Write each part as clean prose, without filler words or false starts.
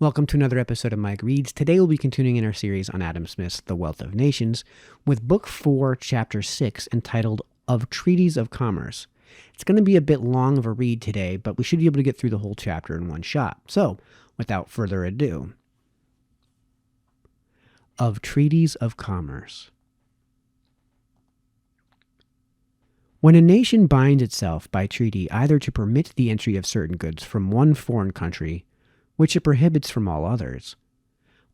Welcome to another episode of Mike Reads. Today we'll be continuing in our series on Adam Smith's The Wealth of Nations with Book 4, Chapter 6, entitled Of Treaties of Commerce. It's going to be a bit long of a read today, but we should be able to get through the whole chapter in one shot. So, without further ado, Of Treaties of Commerce. When a nation binds itself by treaty either to permit the entry of certain goods from one foreign country, which it prohibits from all others,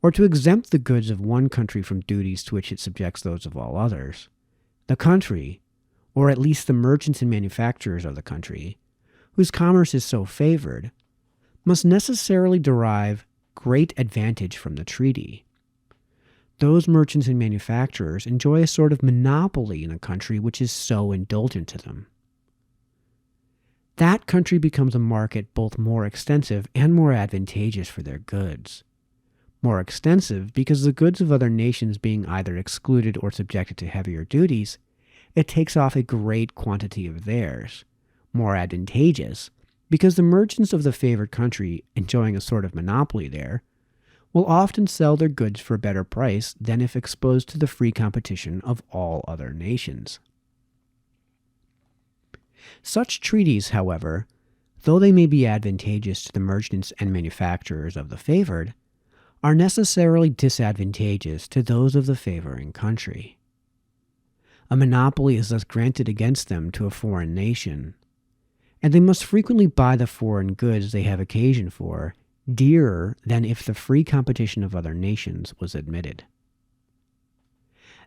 or to exempt the goods of one country from duties to which it subjects those of all others, the country, or at least the merchants and manufacturers of the country, whose commerce is so favored, must necessarily derive great advantage from the treaty. Those merchants and manufacturers enjoy a sort of monopoly in a country which is so indulgent to them. That country becomes a market both more extensive and more advantageous for their goods. More extensive because the goods of other nations being either excluded or subjected to heavier duties, it takes off a great quantity of theirs. More advantageous because the merchants of the favored country, enjoying a sort of monopoly there, will often sell their goods for a better price than if exposed to the free competition of all other nations. Such treaties, however, though they may be advantageous to the merchants and manufacturers of the favored, are necessarily disadvantageous to those of the favoring country. A monopoly is thus granted against them to a foreign nation, and they must frequently buy the foreign goods they have occasion for dearer than if the free competition of other nations was admitted.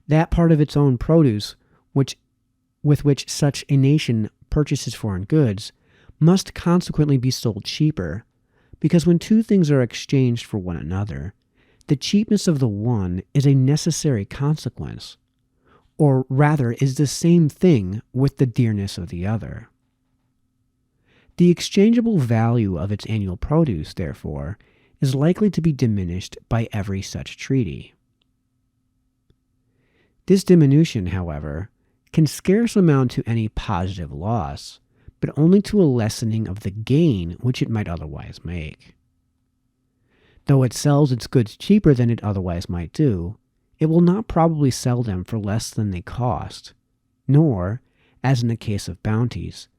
That part of its own produce with which such a nation purchases foreign goods must consequently be sold cheaper, because when two things are exchanged for one another, the cheapness of the one is a necessary consequence, or rather is the same thing with the dearness of the other. The exchangeable value of its annual produce, therefore, is likely to be diminished by every such treaty. This diminution, however, can scarce amount to any positive loss, but only to a lessening of the gain which it might otherwise make. Though it sells its goods cheaper than it otherwise might do, it will not probably sell them for less than they cost, nor, as in the case of bounties,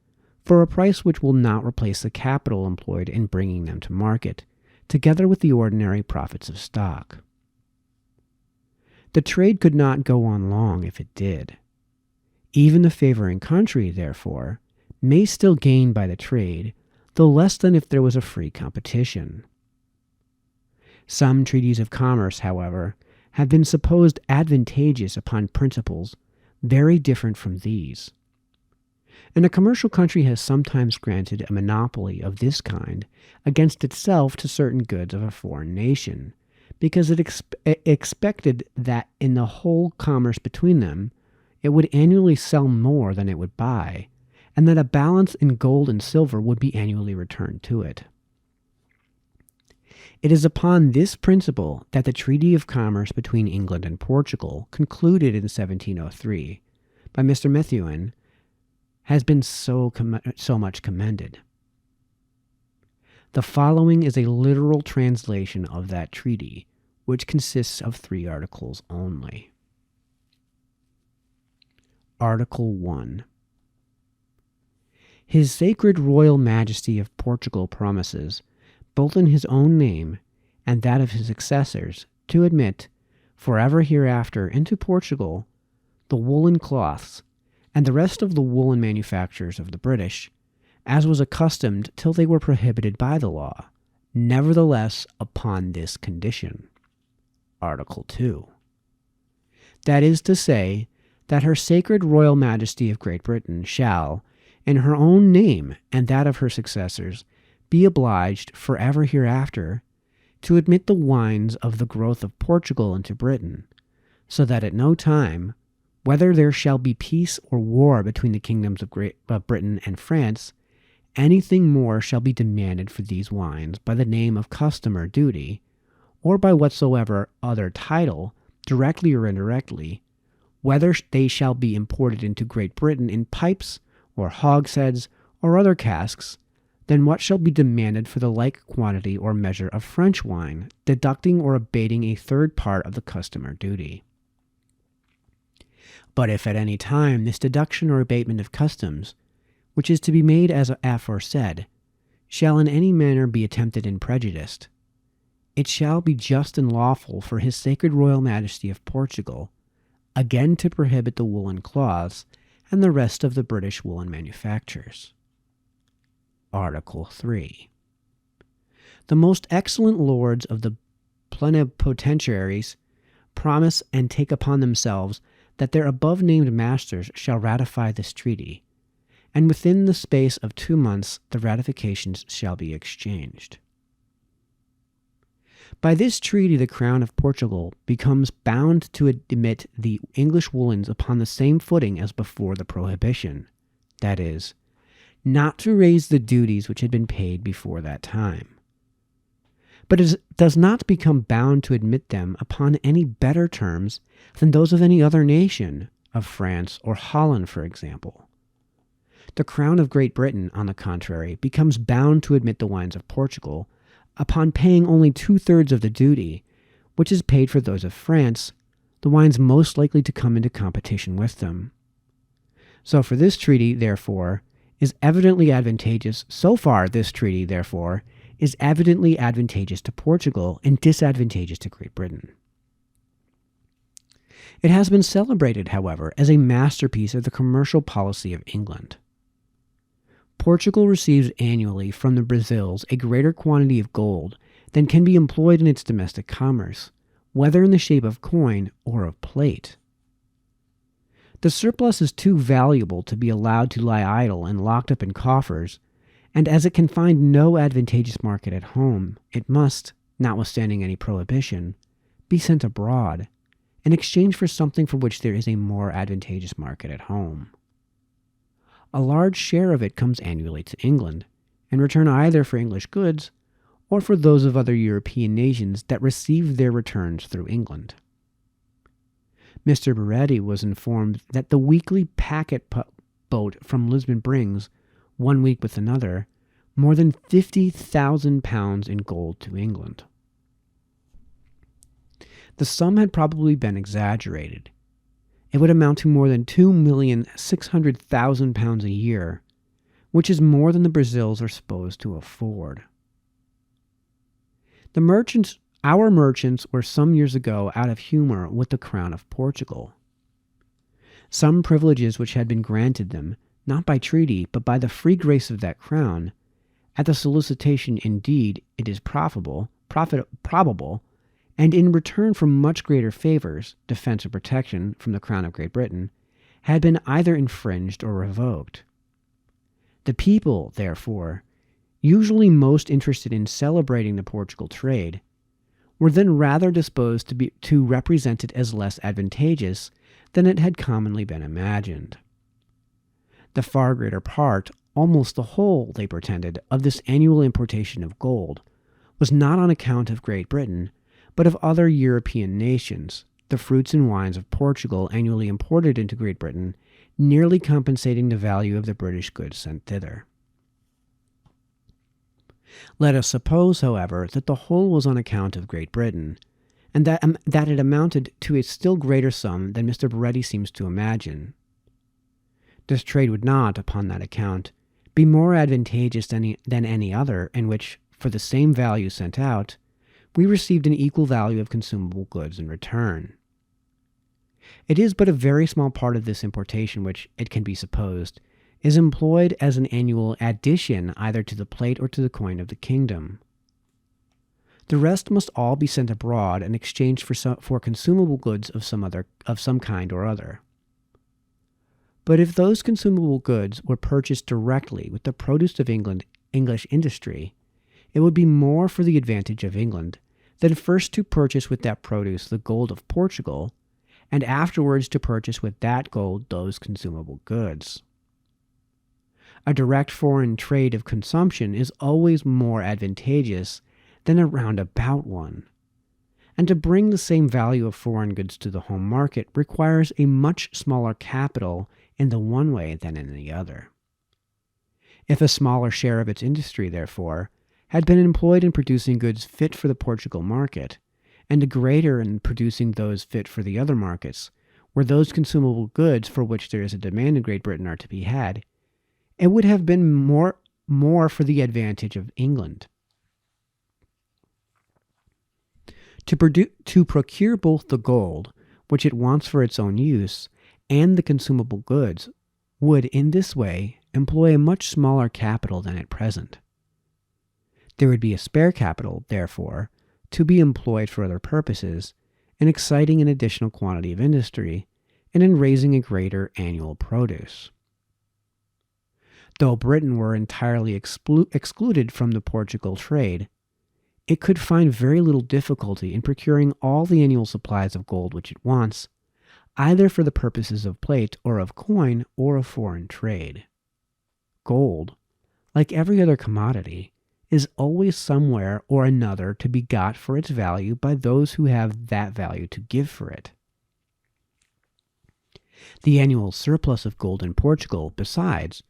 for a price which will not replace the capital employed in bringing them to market, together with the ordinary profits of stock. The trade could not go on long if it did. Even the favoring country, therefore, may still gain by the trade, though less than if there was a free competition. Some treaties of commerce, however, have been supposed advantageous upon principles very different from these. And a commercial country has sometimes granted a monopoly of this kind against itself to certain goods of a foreign nation, because it expected that in the whole commerce between them, it would annually sell more than it would buy, and that a balance in gold and silver would be annually returned to it. It is upon this principle that the Treaty of Commerce between England and Portugal, concluded in 1703 by Mr. Methuen, has been so much commended. The following is a literal translation of that treaty, which consists of 3 articles only. Article 1. His Sacred Royal Majesty of Portugal promises, both in his own name and that of his successors, to admit, forever hereafter, into Portugal the woolen cloths and the rest of the woolen manufactures of the British, as was accustomed till they were prohibited by the law, nevertheless upon this condition. Article 2. That is to say, that her Sacred Royal Majesty of Great Britain shall, in her own name and that of her successors, be obliged forever hereafter to admit the wines of the growth of Portugal into Britain, so that at no time, whether there shall be peace or war between the kingdoms of Britain and France, anything more shall be demanded for these wines by the name of custom or duty, or by whatsoever other title, directly or indirectly, whether they shall be imported into Great Britain in pipes, or hogsheads, or other casks, than what shall be demanded for the like quantity or measure of French wine, deducting or abating a third part of the custom or duty. But if at any time this deduction or abatement of customs, which is to be made as aforesaid, shall in any manner be attempted and prejudiced, it shall be just and lawful for his sacred royal majesty of Portugal again to prohibit the woolen cloths and the rest of the British woolen manufactures. Article 3. The most excellent lords of the plenipotentiaries promise and take upon themselves that their above-named masters shall ratify this treaty, and within the space of 2 months the ratifications shall be exchanged. By this treaty the Crown of Portugal becomes bound to admit the English woolens upon the same footing as before the prohibition, that is, not to raise the duties which had been paid before that time. But it does not become bound to admit them upon any better terms than those of any other nation, of France or Holland, for example. The Crown of Great Britain, on the contrary, becomes bound to admit the wines of Portugal upon paying only 2/3 of the duty, which is paid for those of France, the wines most likely to come into competition with them. So for this treaty, therefore, is evidently advantageous. So far, this treaty, therefore, is evidently advantageous to Portugal and disadvantageous to Great Britain. It has been celebrated, however, as a masterpiece of the commercial policy of England. Portugal receives annually from the Brazils a greater quantity of gold than can be employed in its domestic commerce, whether in the shape of coin or of plate. The surplus is too valuable to be allowed to lie idle and locked up in coffers, and as it can find no advantageous market at home, it must, notwithstanding any prohibition, be sent abroad, in exchange for something for which there is a more advantageous market at home. A large share of it comes annually to England, in return either for English goods or for those of other European nations that receive their returns through England. Mr. Baretti was informed that the weekly packet boat from Lisbon brings, one week with another, more than £50,000 in gold to England. The sum had probably been exaggerated. It would amount to more than £2,600,000 a year, which is more than the Brazils are supposed to afford. Our merchants were some years ago out of humor with the Crown of Portugal. Some privileges which had been granted them, not by treaty, but by the free grace of that crown, at the solicitation indeed, it is probable, and in return for much greater favors, defense or protection from the Crown of Great Britain, had been either infringed or revoked. The people, therefore, usually most interested in celebrating the Portugal trade, were then rather disposed to represent it as less advantageous than it had commonly been imagined. The far greater part, almost the whole, they pretended, of this annual importation of gold was not on account of Great Britain, but of other European nations, the fruits and wines of Portugal annually imported into Great Britain, nearly compensating the value of the British goods sent thither. Let us suppose, however, that the whole was on account of Great Britain, and that it amounted to a still greater sum than Mr. Baretti seems to imagine. This trade would not, upon that account, be more advantageous than any other in which, for the same value sent out, we received an equal value of consumable goods in return. It is but a very small part of this importation which, it can be supposed, is employed as an annual addition either to the plate or to the coin of the kingdom. The rest must all be sent abroad and exchanged for consumable goods of some kind or other. But if those consumable goods were purchased directly with the produce of English industry, it would be more for the advantage of England than first to purchase with that produce the gold of Portugal, and afterwards to purchase with that gold those consumable goods. A direct foreign trade of consumption is always more advantageous than a roundabout one, and to bring the same value of foreign goods to the home market requires a much smaller capital in the one way than in the other. If a smaller share of its industry, therefore, had been employed in producing goods fit for the Portugal market, and a greater in producing those fit for the other markets, where those consumable goods for which there is a demand in Great Britain are to be had, it would have been more for the advantage of England. To procure both the gold, which it wants for its own use, and the consumable goods, would in this way employ a much smaller capital than at present. There would be a spare capital, therefore, to be employed for other purposes, in exciting an additional quantity of industry, and in raising a greater annual produce. Though Britain were entirely excluded from the Portugal trade, it could find very little difficulty in procuring all the annual supplies of gold which it wants, either for the purposes of plate or of coin or of foreign trade. Gold, like every other commodity, is always somewhere or another to be got for its value by those who have that value to give for it. The annual surplus of gold in Portugal, besides,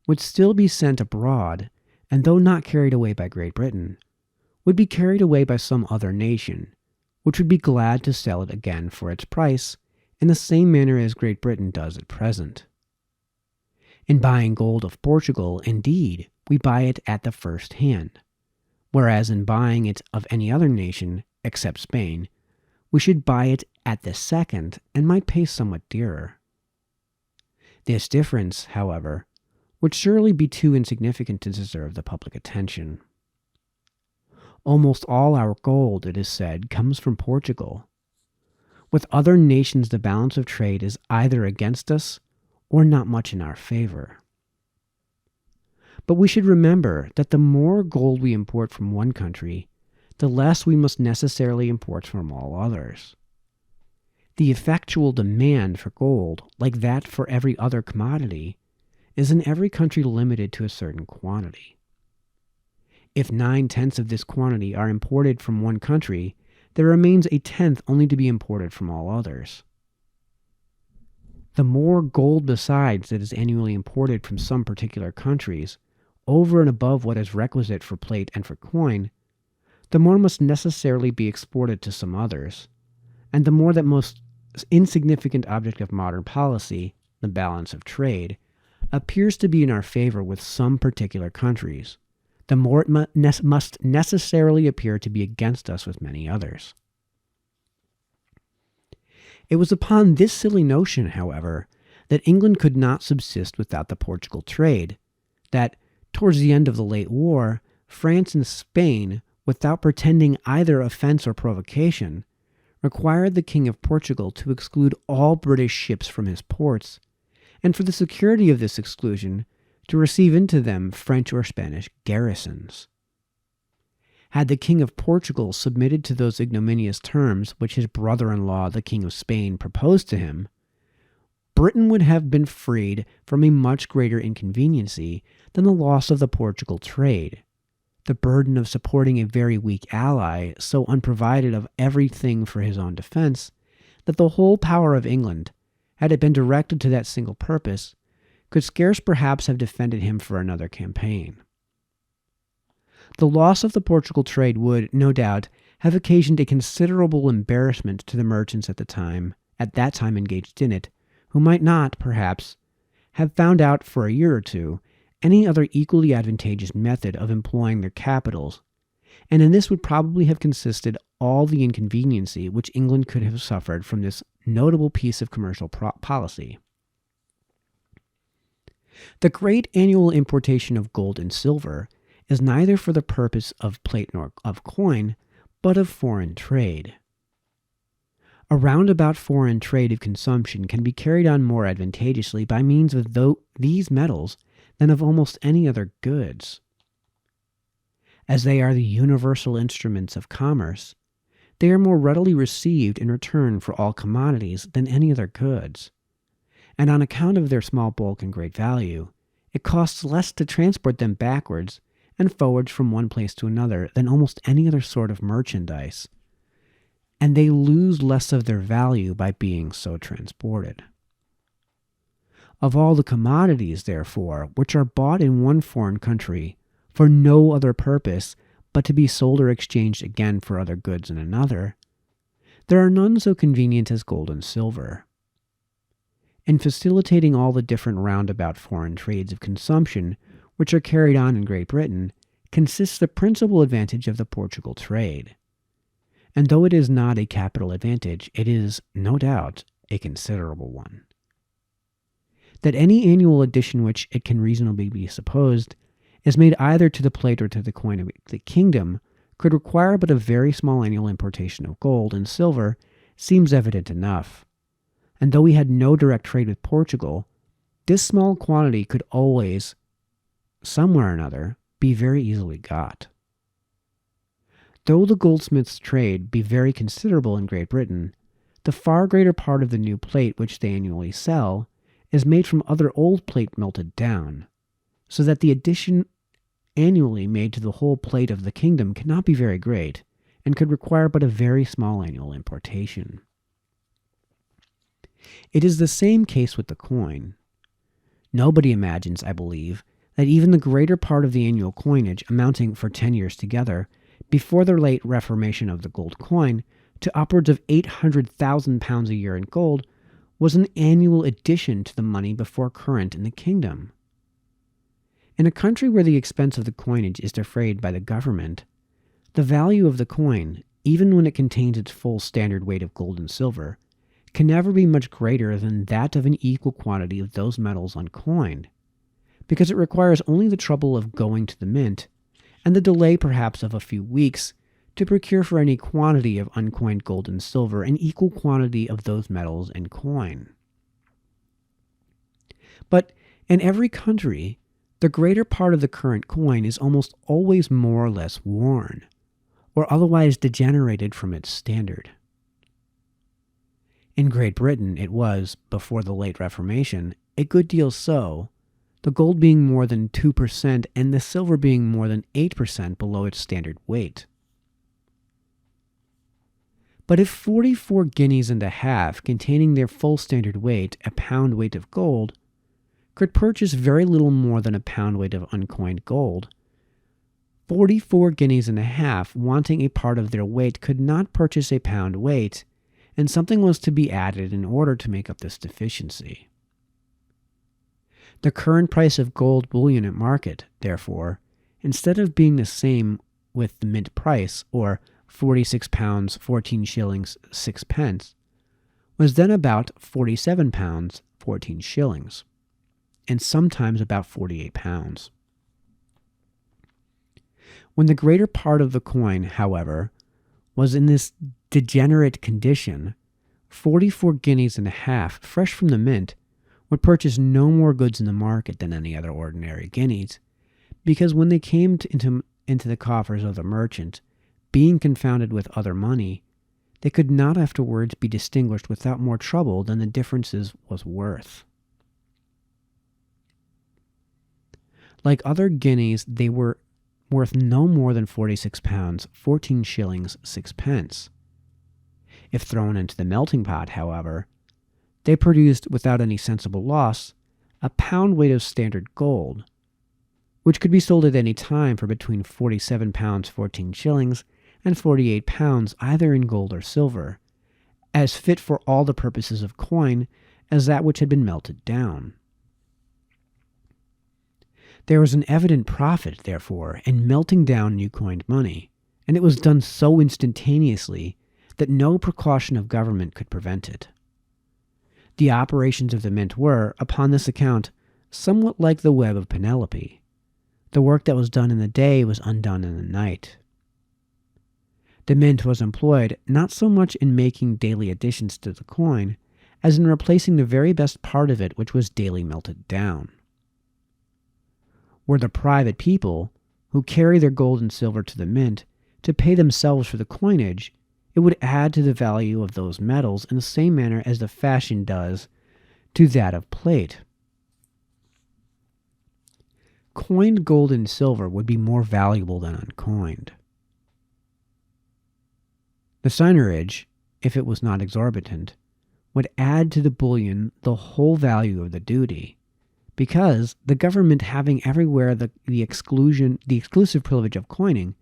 would still be sent abroad, and though not carried away by Great Britain, would be carried away by some other nation, which would be glad to sell it again for its price, in the same manner as Great Britain does at present. In buying gold of Portugal, indeed, we buy it at the first hand, whereas in buying it of any other nation, except Spain, we should buy it at the second and might pay somewhat dearer. This difference, however, would surely be too insignificant to deserve the public attention. Almost all our gold, it is said, comes from Portugal. With other nations the balance of trade is either against us or not much in our favor. But we should remember that the more gold we import from one country, the less we must necessarily import from all others. The effectual demand for gold, like that for every other commodity, is in every country limited to a certain quantity. If 9/10 of this quantity are imported from one country, there remains a tenth only to be imported from all others. The more gold besides that is annually imported from some particular countries, over and above what is requisite for plate and for coin, the more must necessarily be exported to some others, and the more that most insignificant object of modern policy, the balance of trade, appears to be in our favor with some particular countries, the more it must necessarily appear to be against us with many others. It was upon this silly notion, however, that England could not subsist without the Portugal trade, that, towards the end of the late war, France and Spain, without pretending either offense or provocation, required the King of Portugal to exclude all British ships from his ports, and for the security of this exclusion, to receive into them French or Spanish garrisons. Had the King of Portugal submitted to those ignominious terms which his brother-in-law, the King of Spain, proposed to him, Britain would have been freed from a much greater inconveniency than the loss of the Portugal trade, the burden of supporting a very weak ally so unprovided of everything for his own defense, that the whole power of England, had it been directed to that single purpose, could scarce perhaps have defended him for another campaign. The loss of the Portugal trade would, no doubt, have occasioned a considerable embarrassment to the merchants at that time engaged in it, who might not, perhaps, have found out for a year or two any other equally advantageous method of employing their capitals, and in this would probably have consisted all the inconveniency which England could have suffered from this notable piece of commercial policy. The great annual importation of gold and silver is neither for the purpose of plate nor of coin, but of foreign trade. A roundabout foreign trade of consumption can be carried on more advantageously by means of these metals than of almost any other goods. As they are the universal instruments of commerce, they are more readily received in return for all commodities than any other goods, and on account of their small bulk and great value, it costs less to transport them backwards and forwards from one place to another than almost any other sort of merchandise, and they lose less of their value by being so transported. Of all the commodities, therefore, which are bought in one foreign country for no other purpose but to be sold or exchanged again for other goods in another, there are none so convenient as gold and silver. In facilitating all the different roundabout foreign trades of consumption which are carried on in Great Britain consists the principal advantage of the Portugal trade. And though it is not a capital advantage, it is, no doubt, a considerable one. That any annual addition which it can reasonably be supposed is made either to the plate or to the coin of the kingdom could require but a very small annual importation of gold and silver seems evident enough. And though we had no direct trade with Portugal, this small quantity could always, somewhere or another, be very easily got. Though the goldsmiths' trade be very considerable in Great Britain, the far greater part of the new plate which they annually sell is made from other old plate melted down, so that the addition annually made to the whole plate of the kingdom cannot be very great, and could require but a very small annual importation. It is the same case with the coin. Nobody imagines, I believe, that even the greater part of the annual coinage, amounting for 10 years together, before the late reformation of the gold coin, to upwards of 800,000 pounds a year in gold, was an annual addition to the money before current in the kingdom. In a country where the expense of the coinage is defrayed by the government, the value of the coin, even when it contains its full standard weight of gold and silver, can never be much greater than that of an equal quantity of those metals uncoined, because it requires only the trouble of going to the mint, and the delay perhaps of a few weeks, to procure for any quantity of uncoined gold and silver an equal quantity of those metals in coin. But in every country, the greater part of the current coin is almost always more or less worn, or otherwise degenerated from its standard. In Great Britain it was, before the late Reformation, a good deal so, the gold being more than 2% and the silver being more than 8% below its standard weight. But if 44 guineas and a half, containing their full standard weight, a pound weight of gold, could purchase very little more than a pound weight of uncoined gold, 44 guineas and a half, wanting a part of their weight, could not purchase a pound weight, and something was to be added in order to make up this deficiency. The current price of gold bullion at market, therefore, instead of being the same with the mint price, or 46 pounds 14 shillings 6 pence, was then about 47 pounds 14 shillings, and sometimes about 48 pounds. When the greater part of the coin, however, was in this degenerate condition, 44 guineas and a half, fresh from the mint, would purchase no more goods in the market than any other ordinary guineas, because when they came into the coffers of the merchant, being confounded with other money, they could not afterwards be distinguished without more trouble than the differences was worth. Like other guineas, they were worth no more than 46 pounds 14 shillings 6 pence. If thrown into the melting pot, however, they produced, without any sensible loss, a pound weight of standard gold, which could be sold at any time for between 47 pounds 14 shillings and 48 pounds either in gold or silver, as fit for all the purposes of coin as that which had been melted down. There was an evident profit, therefore, in melting down new coined money, and it was done so instantaneously that no precaution of government could prevent it. The operations of the mint were, upon this account, somewhat like the web of Penelope. The work that was done in the day was undone in the night. The mint was employed not so much in making daily additions to the coin, as in replacing the very best part of it which was daily melted down. Were the private people, who carry their gold and silver to the mint, to pay themselves for the coinage, it would add to the value of those metals in the same manner as the fashion does to that of plate. Coined gold and silver would be more valuable than uncoined. The seigniorage, if it was not exorbitant, would add to the bullion the whole value of the duty, because the government having everywhere the exclusive privilege of coining,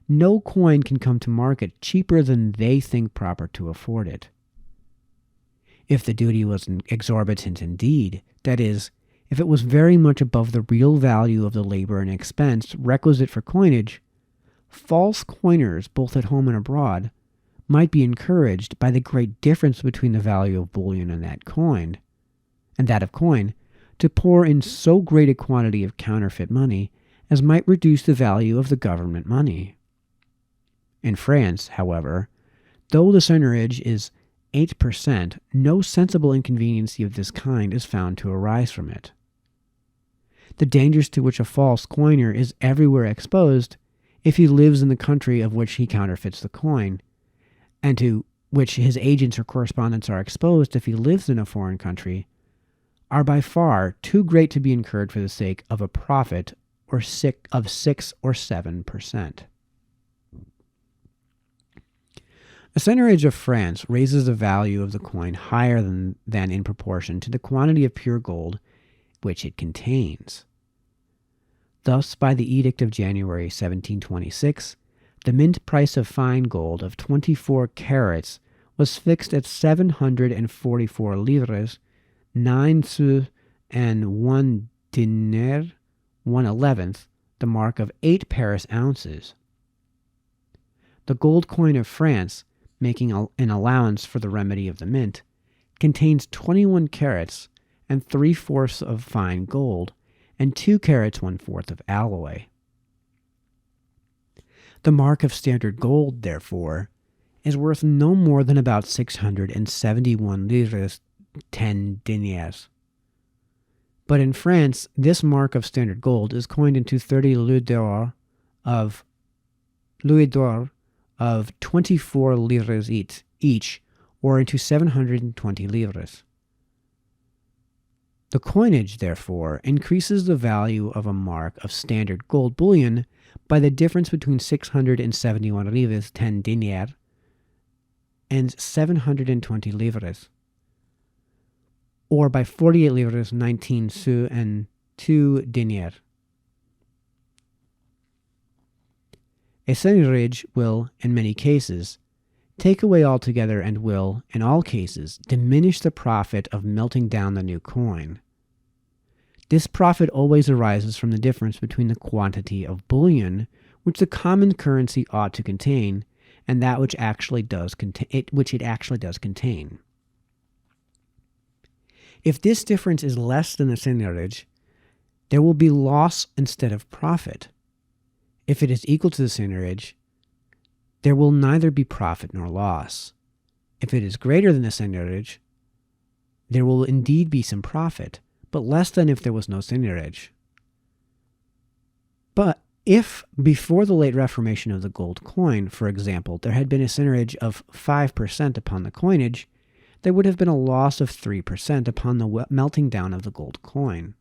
no coin can come to market cheaper than they think proper to afford it. If the duty was exorbitant indeed, that is, if it was very much above the real value of the labor and expense requisite for coinage, false coiners, both at home and abroad, might be encouraged by the great difference between the value of bullion and that of coin, to pour in so great a quantity of counterfeit money as might reduce the value of the government money. In France, however, though the seigniorage is 8%, no sensible inconveniency of this kind is found to arise from it. The dangers to which a false coiner is everywhere exposed, if he lives in the country of which he counterfeits the coin, and to which his agents or correspondents are exposed if he lives in a foreign country, are by far too great to be incurred for the sake of a profit of 6 or 7%. A seigniorage of France raises the value of the coin higher than in proportion to the quantity of pure gold which it contains. Thus, by the Edict of January 1726, the mint price of fine gold of 24 carats was fixed at 744 livres, 9 sous, and 1 denier, 1/11th, the mark of 8 Paris ounces. The gold coin of France, making an allowance for the remedy of the mint, contains 21 carats and 3/4 of fine gold, and 2 carats 1/4 of alloy. The mark of standard gold, therefore, is worth no more than about 671 livres 10 deniers. But in France, this mark of standard gold is coined into 30 louis d'or of 24 livres each, or into 720 livres. The coinage, therefore, increases the value of a mark of standard gold bullion by the difference between 671 livres 10 deniers and 720 livres, or by 48 livres 19 sous and 2 deniers. A seigniorage will, in many cases, take away altogether and will, in all cases, diminish the profit of melting down the new coin. This profit always arises from the difference between the quantity of bullion which the common currency ought to contain and that which it actually does contain. If this difference is less than the seigniorage, there will be loss instead of profit. If it is equal to the seigniorage, there will neither be profit nor loss. If it is greater than the seigniorage, there will indeed be some profit, but less than if there was no seigniorage. But if, before the late reformation of the gold coin, for example, there had been a seigniorage of 5% upon the coinage, there would have been a loss of 3% upon the melting down of the gold coin.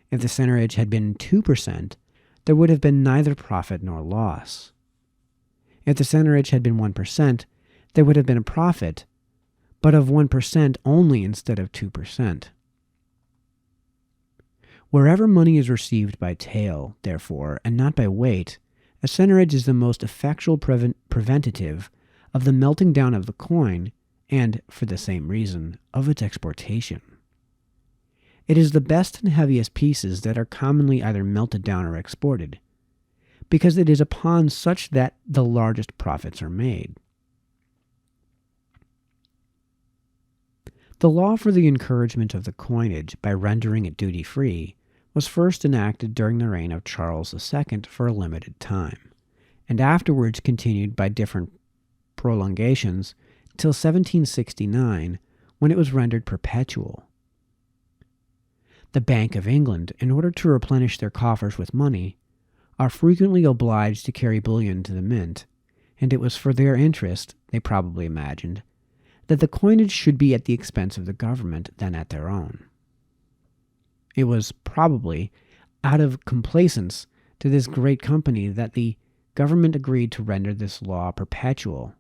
If the seigniorage had been 2%, there would have been neither profit nor loss. If the seigniorage had been 1%, there would have been a profit, but of 1% only instead of 2%. Wherever money is received by tale, therefore, and not by weight, a seigniorage is the most effectual preventative of the melting down of the coin and, for the same reason, of its exportation. It is the best and heaviest pieces that are commonly either melted down or exported, because it is upon such that the largest profits are made. The law for the encouragement of the coinage by rendering it duty-free was first enacted during the reign of Charles II for a limited time, and afterwards continued by different prolongations till 1769, when it was rendered perpetual. The Bank of England, in order to replenish their coffers with money, are frequently obliged to carry bullion to the mint, and it was for their interest, they probably imagined, that the coinage should be at the expense of the government than at their own. It was probably out of complaisance to this great company that the government agreed to render this law perpetual.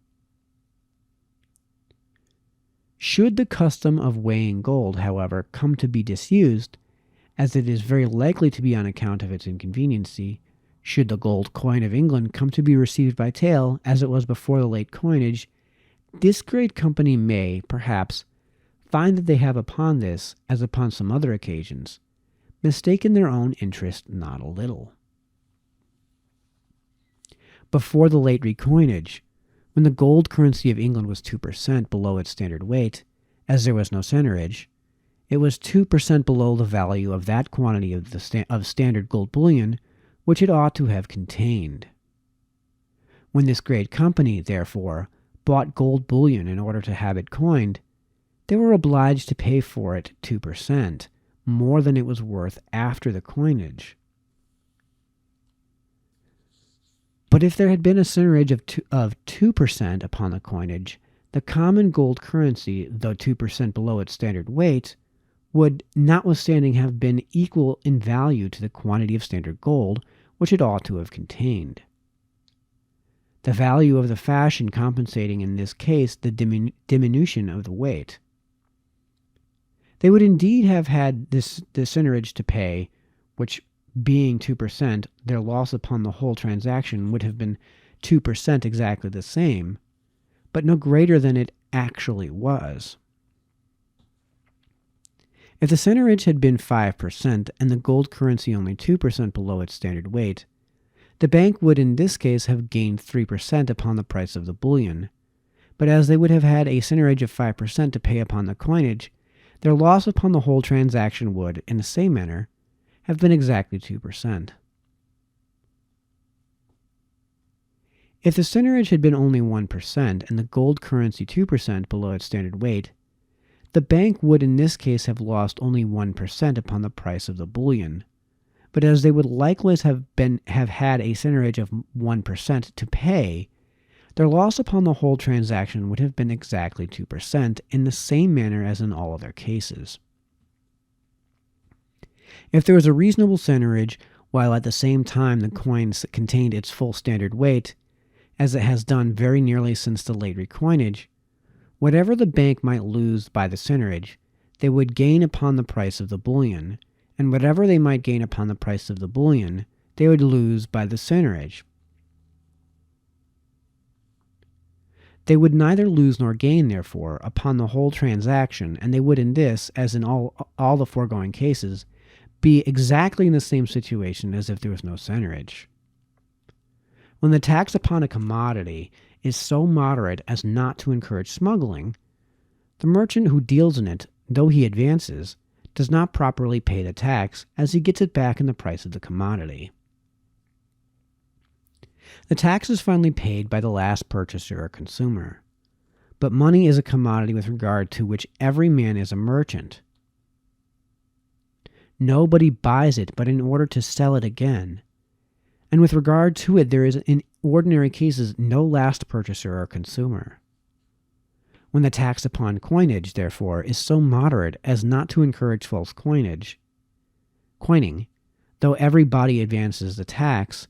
Should the custom of weighing gold, however, come to be disused, as it is very likely to be on account of its inconveniency, should the gold coin of England come to be received by tale, as it was before the late coinage, this great company may, perhaps, find that they have upon this, as upon some other occasions, mistaken their own interest not a little. Before the late recoinage, when the gold currency of England was 2% below its standard weight, as there was no centerage, it was 2% below the value of that quantity of standard gold bullion which it ought to have contained. When this great company, therefore, bought gold bullion in order to have it coined, they were obliged to pay for it 2%, more than it was worth after the coinage. But if there had been a centerage of 2% upon the coinage, the common gold currency, though 2% below its standard weight, would notwithstanding have been equal in value to the quantity of standard gold which it ought to have contained. The value of the fashion compensating in this case the diminution of the weight. They would indeed have had the centerage to pay, which being 2%, their loss upon the whole transaction would have been 2% exactly the same, but no greater than it actually was. If the centerage had been 5% and the gold currency only 2% below its standard weight, the bank would in this case have gained 3% upon the price of the bullion, but as they would have had a centerage of 5% to pay upon the coinage, their loss upon the whole transaction would, in the same manner, have been exactly 2%. If the centerage had been only 1% and the gold currency 2% below its standard weight, the bank would in this case have lost only 1% upon the price of the bullion, but as they would likewise have had a centerage of 1% to pay, their loss upon the whole transaction would have been exactly 2% in the same manner as in all other cases. If there was a reasonable centerage, while at the same time the coin contained its full standard weight, as it has done very nearly since the late recoinage, whatever the bank might lose by the centerage, they would gain upon the price of the bullion, and whatever they might gain upon the price of the bullion, they would lose by the centerage. They would neither lose nor gain, therefore, upon the whole transaction, and they would in this, as in all the foregoing cases, be exactly in the same situation as if there was no centerage. When the tax upon a commodity is so moderate as not to encourage smuggling, the merchant who deals in it, though he advances, does not properly pay the tax, as he gets it back in the price of the commodity. The tax is finally paid by the last purchaser or consumer, but money is a commodity with regard to which every man is a merchant. Nobody buys it but in order to sell it again, and with regard to it there is in ordinary cases no last purchaser or consumer. When the tax upon coinage, therefore, is so moderate as not to encourage false coining, though everybody advances the tax,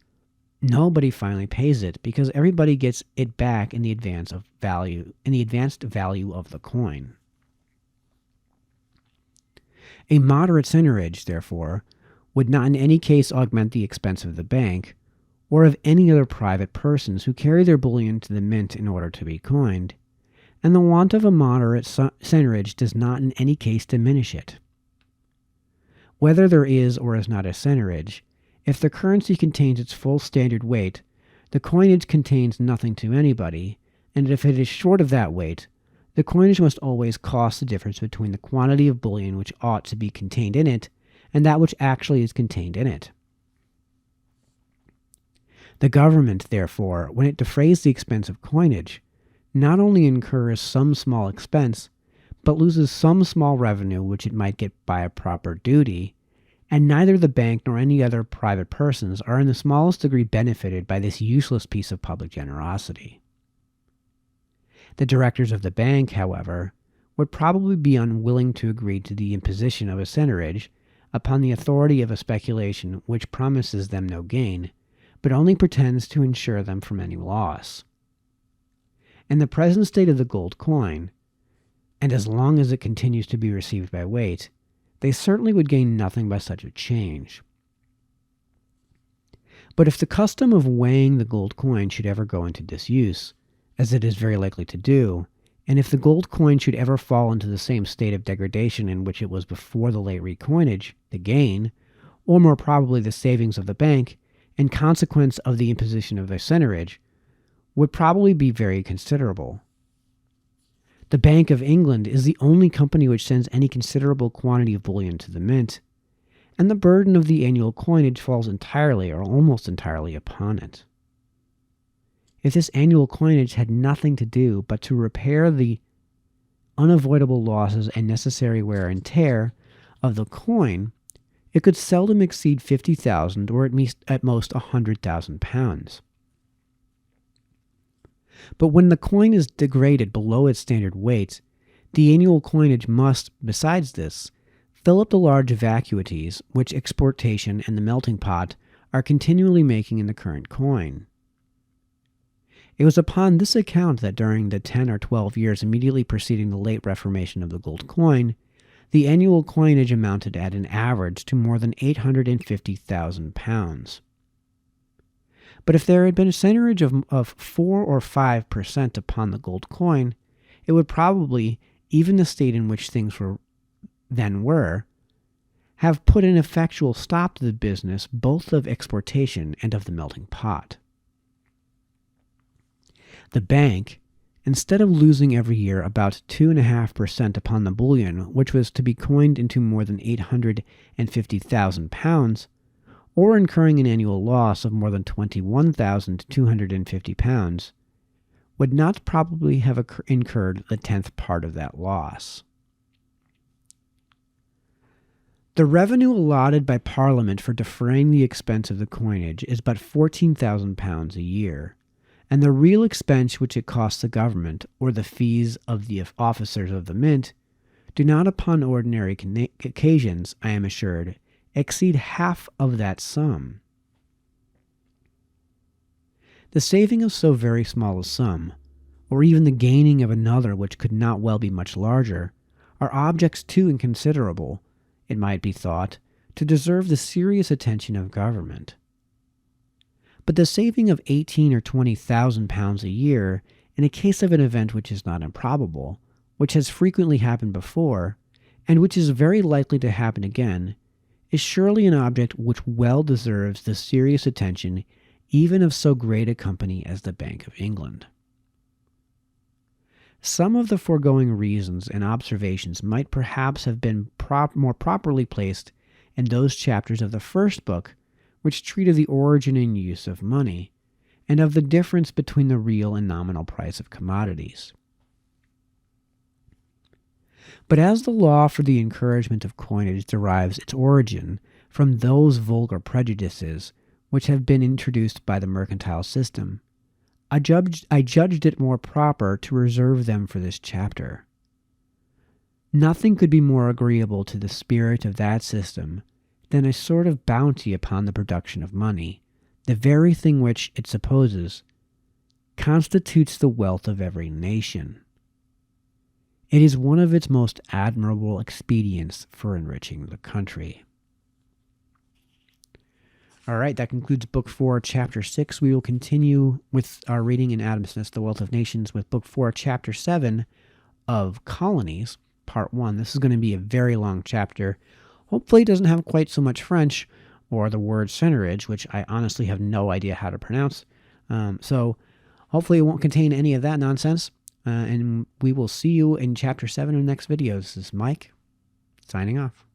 nobody finally pays it because everybody gets it back in the advanced value of the coin. A moderate centerage, therefore, would not in any case augment the expense of the bank, or of any other private persons who carry their bullion to the mint in order to be coined, and the want of a moderate centerage does not in any case diminish it. Whether there is or is not a centerage, if the currency contains its full standard weight, the coinage contains nothing to anybody, and if it is short of that weight, the coinage must always cost the difference between the quantity of bullion which ought to be contained in it and that which actually is contained in it. The government, therefore, when it defrays the expense of coinage, not only incurs some small expense, but loses some small revenue which it might get by a proper duty, and neither the bank nor any other private persons are in the smallest degree benefited by this useless piece of public generosity. The directors of the bank, however, would probably be unwilling to agree to the imposition of a centerage upon the authority of a speculation which promises them no gain, but only pretends to insure them from any loss. In the present state of the gold coin, and as long as it continues to be received by weight, they certainly would gain nothing by such a change. But if the custom of weighing the gold coin should ever go into disuse, as it is very likely to do, and if the gold coin should ever fall into the same state of degradation in which it was before the late recoinage, the gain, or more probably the savings of the bank, in consequence of the imposition of their centerage, would probably be very considerable. The Bank of England is the only company which sends any considerable quantity of bullion to the mint, and the burden of the annual coinage falls entirely or almost entirely upon it. If this annual coinage had nothing to do but to repair the unavoidable losses and necessary wear and tear of the coin, it could seldom exceed 50,000 or at most 100,000 pounds. But when the coin is degraded below its standard weight, the annual coinage must, besides this, fill up the large vacuities which exportation and the melting pot are continually making in the current coin. It was upon this account that during the 10 or 12 years immediately preceding the late reformation of the gold coin, the annual coinage amounted at an average to more than 850,000 pounds. But if there had been a centerage of 4 or 5% upon the gold coin, it would probably, even the state in which things were, have put an effectual stop to the business both of exportation and of the melting pot. The bank, instead of losing every year about 2.5% upon the bullion which was to be coined into more than 850,000 pounds, or incurring an annual loss of more than 21,250 pounds, would not probably have incurred the 10th part of that loss. The revenue allotted by Parliament for defraying the expense of the coinage is but 14,000 pounds a year, and the real expense which it costs the government, or the fees of the officers of the mint, do not upon ordinary occasions, I am assured, exceed half of that sum. The saving of so very small a sum, or even the gaining of another which could not well be much larger, are objects too inconsiderable, it might be thought, to deserve the serious attention of government. But the saving of 18 or 20,000 pounds a year, in a case of an event which is not improbable, which has frequently happened before, and which is very likely to happen again, is surely an object which well deserves the serious attention even of so great a company as the Bank of England. Some of the foregoing reasons and observations might perhaps have been more properly placed in those chapters of the first book which treat of the origin and use of money, and of the difference between the real and nominal price of commodities. But as the law for the encouragement of coinage derives its origin from those vulgar prejudices which have been introduced by the mercantile system, I judged it more proper to reserve them for this chapter. Nothing could be more agreeable to the spirit of that system than a sort of bounty upon the production of money, the very thing which, it supposes, constitutes the wealth of every nation. It is one of its most admirable expedients for enriching the country. All right, that concludes Book 4, Chapter 6. We will continue with our reading in Adam Smith's The Wealth of Nations with Book 4, Chapter 7 of Colonies, Part 1. This is going to be a very long chapter. Hopefully it doesn't have quite so much French or the word centerage, which I honestly have no idea how to pronounce. So hopefully it won't contain any of that nonsense. And we will see you in Chapter 7 in the next video. This is Mike, signing off.